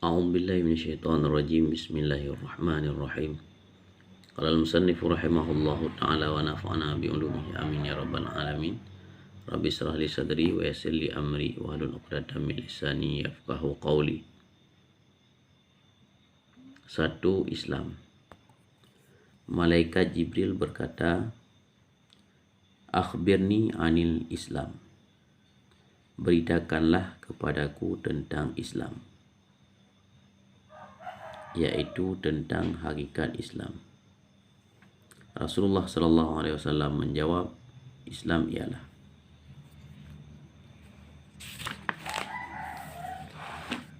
أعوذ بالله من الشيطان الرجيم. بسم الله الرحمن الرحيم. قال المصنف رحمه الله تعالى ونفعنا بعلومه آمين يا رب العالمين. رب اشرح لي صدري ويسر لي أمري واحلل عقدة من لساني يفقهوا قولي. 1. Islam. Malaikat Jibril berkata, Akhbirni anil Islam. Beritakanlah kepadaku tentang Islam, yaitu tentang hakikat Islam. Rasulullah SAW menjawab, Islam ialah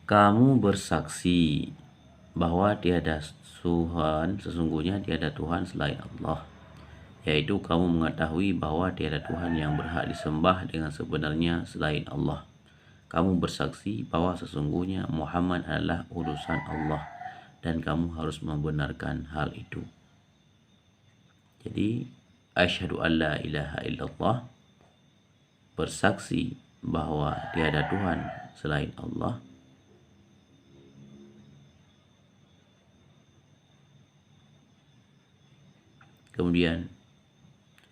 kamu bersaksi bahwa tiada Tuhan, sesungguhnya tiada Tuhan selain Allah, yaitu kamu mengetahui bahwa tiada Tuhan yang berhak disembah dengan sebenarnya selain Allah. Kamu bersaksi bahwa sesungguhnya Muhammad adalah utusan Allah, dan kamu harus membenarkan hal itu. Jadi, asyhadu an la ilaha illallah, bersaksi bahwa tiada Tuhan selain Allah. Kemudian,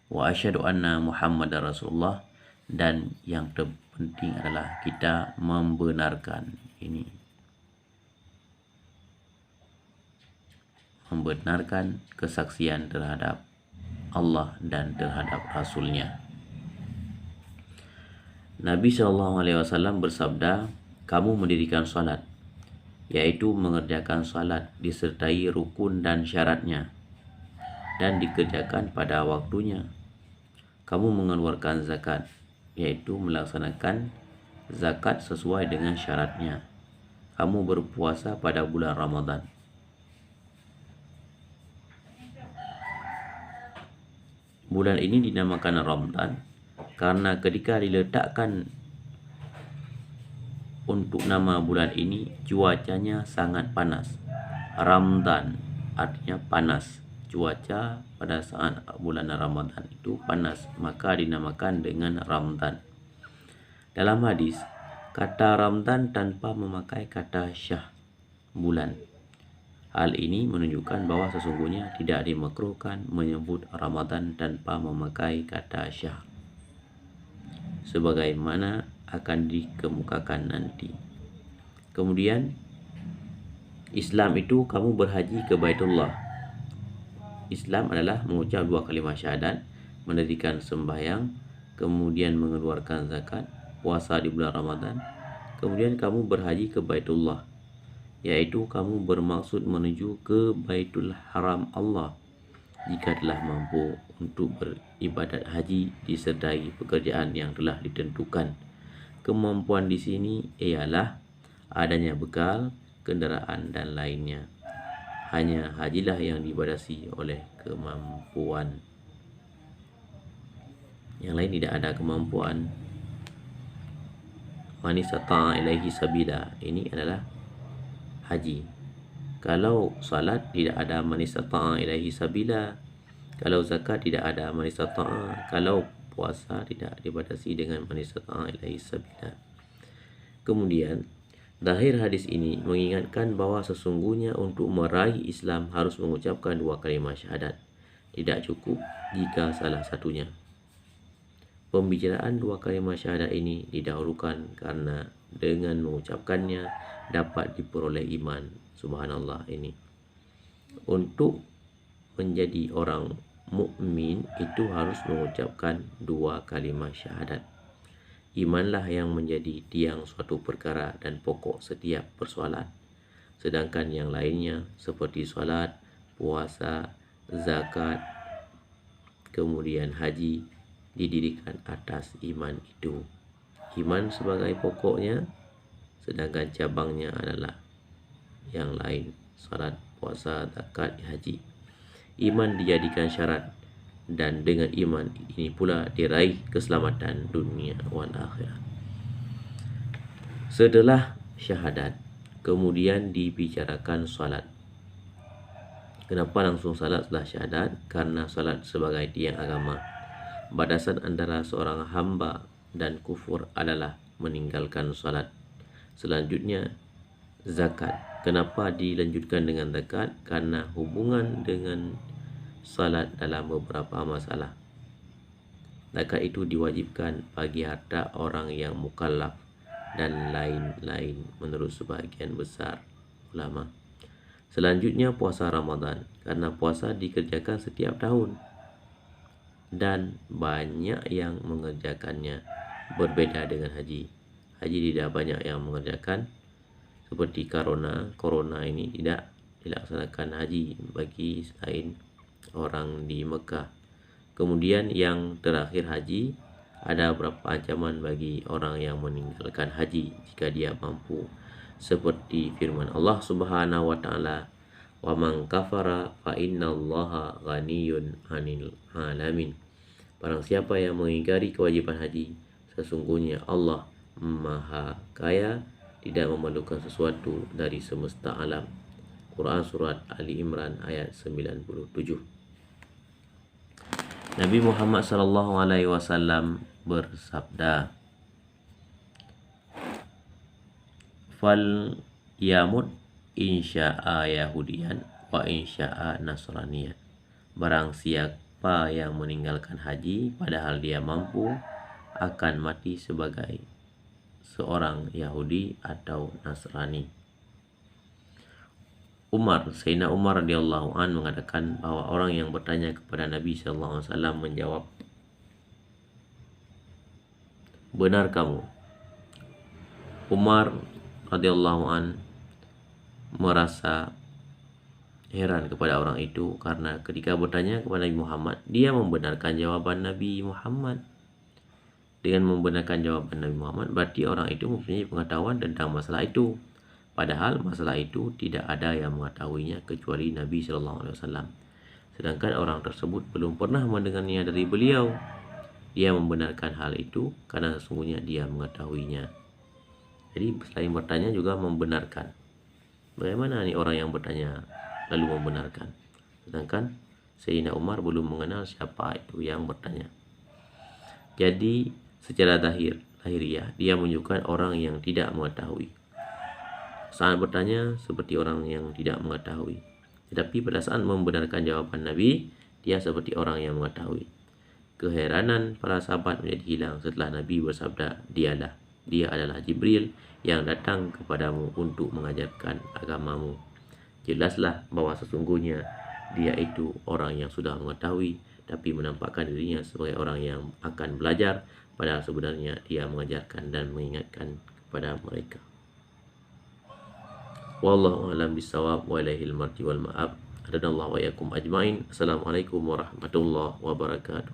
wa asyhadu anna Muhammadar Rasulullah, dan yang terpenting adalah kita membenarkan ini. Membenarkan kesaksian terhadap Allah dan terhadap Rasulnya. Nabi SAW bersabda, kamu mendirikan salat, yaitu mengerjakan salat disertai rukun dan syaratnya, dan dikerjakan pada waktunya. Kamu mengeluarkan zakat, yaitu melaksanakan zakat sesuai dengan syaratnya. Kamu berpuasa pada bulan Ramadan. Bulan ini dinamakan Ramadan karena ketika diletakkan untuk nama bulan ini, cuacanya sangat panas. Ramadan artinya panas. Cuaca pada saat bulan Ramadan itu panas, maka dinamakan dengan Ramadan. Dalam hadis, kata Ramadan tanpa memakai kata syah, bulan. Hal ini menunjukkan bahwa sesungguhnya tidak dimakruhkan menyebut Ramadan tanpa memakai kata syah, sebagaimana akan dikemukakan nanti. Kemudian, Islam itu kamu berhaji ke Baitullah. Islam adalah mengucap 2 kalimat syahadat, mendirikan sembahyang, kemudian mengeluarkan zakat, puasa di bulan Ramadan. Kemudian kamu berhaji ke Baitullah, yaitu kamu bermaksud menuju ke Baitul Haram Allah jika telah mampu untuk beribadat haji disertai pekerjaan yang telah ditentukan. Kemampuan di sini ialah adanya bekal, kenderaan dan lainnya. Hanya hajilah yang dibatasi oleh kemampuan. Yang lain tidak ada kemampuan. Man istata'a ilaihi sabila, ini adalah haji. Kalau salat tidak ada man istata'a ilaihi sabila. Kalau zakat tidak ada man istata'a. Kalau puasa tidak dibatasi dengan man istata'a ilaihi sabila. Kemudian, zahir hadis ini mengingatkan bahwa sesungguhnya untuk meraih Islam harus mengucapkan 2 kalimat syahadat. Tidak cukup jika salah satunya. Pembicaraan 2 kalimat syahadat ini didahulukan karena dengan mengucapkannya dapat diperoleh iman. Subhanallah ini. Untuk menjadi orang mukmin itu harus mengucapkan 2 kalimat syahadat. Imanlah yang menjadi tiang suatu perkara dan pokok setiap persoalan. Sedangkan yang lainnya seperti salat, puasa, zakat, kemudian haji didirikan atas iman itu. Iman sebagai pokoknya, sedangkan cabangnya adalah yang lain, salat, puasa, zakat, haji. Iman dijadikan syarat, dan dengan iman ini pula diraih keselamatan dunia wal akhirat. Setelah syahadat, kemudian dibicarakan salat. Kenapa langsung salat setelah syahadat? Karena salat sebagai tiang agama. Batasan antara seorang hamba dan kufur adalah meninggalkan salat. Selanjutnya, zakat. Kenapa dilanjutkan dengan zakat? Karena hubungan dengan salat dalam beberapa masalah. Zakat itu diwajibkan bagi harta orang yang mukallaf dan lain-lain menurut sebahagian besar ulama. Selanjutnya puasa Ramadan, karena puasa dikerjakan setiap tahun dan banyak yang mengerjakannya, berbeda dengan haji. Haji tidak banyak yang mengerjakan, seperti corona ini tidak dilaksanakan haji bagi selain orang di Mekah. Kemudian yang terakhir haji, ada beberapa ancaman bagi orang yang meninggalkan haji jika dia mampu, seperti firman Allah Subhanahu wa taala, "Wa man kafara fa innallaha ghaniyun 'anil 'alamin." Barang siapa yang mengingkari kewajiban haji, sesungguhnya Allah Maha Kaya, tidak memerlukan sesuatu dari semesta alam. Quran Surat Ali Imran ayat 97. Nabi Muhammad SAW bersabda, "Fal yamut insya'a Yahudiyan wa insya'a Nasraniyan." Barang siapa yang meninggalkan haji padahal dia mampu, akan mati sebagai seorang Yahudi atau Nasrani. Sayyidina Umar radhiyallahu an mengatakan bahwa orang yang bertanya kepada Nabi sallallahu alaihi wasallam menjawab, "Benar kamu." Umar radhiyallahu an merasa heran kepada orang itu karena ketika bertanya kepada Nabi Muhammad, dia membenarkan jawaban Nabi Muhammad. Dengan membenarkan jawaban Nabi Muhammad, berarti orang itu mempunyai pengetahuan tentang masalah itu. Padahal masalah itu tidak ada yang mengetahuinya kecuali Nabi SAW. Sedangkan orang tersebut belum pernah mendengarnya dari beliau. Dia membenarkan hal itu karena sesungguhnya dia mengetahuinya. Jadi selain bertanya juga membenarkan. Bagaimana nih orang yang bertanya lalu membenarkan? Sedangkan Sayyidina Umar belum mengenal siapa itu yang bertanya. Jadi secara lahiriah dia menunjukkan orang yang tidak mengetahui. Saat bertanya seperti orang yang tidak mengetahui. Tetapi pada saat membenarkan jawaban Nabi, dia seperti orang yang mengetahui. Keheranan para sahabat menjadi hilang setelah Nabi bersabda, dia adalah Jibril yang datang kepadamu untuk mengajarkan agamamu. Jelaslah bahwa sesungguhnya dia itu orang yang sudah mengetahui, tapi menampakkan dirinya sebagai orang yang akan belajar, padahal sebenarnya dia mengajarkan dan mengingatkan kepada mereka. Wallahu a'lam bishawab wa ilaihil marji wal ma'ab. Hadanallahu wa iyyakum ajmain. Assalamualaikum warahmatullahi wabarakatuh.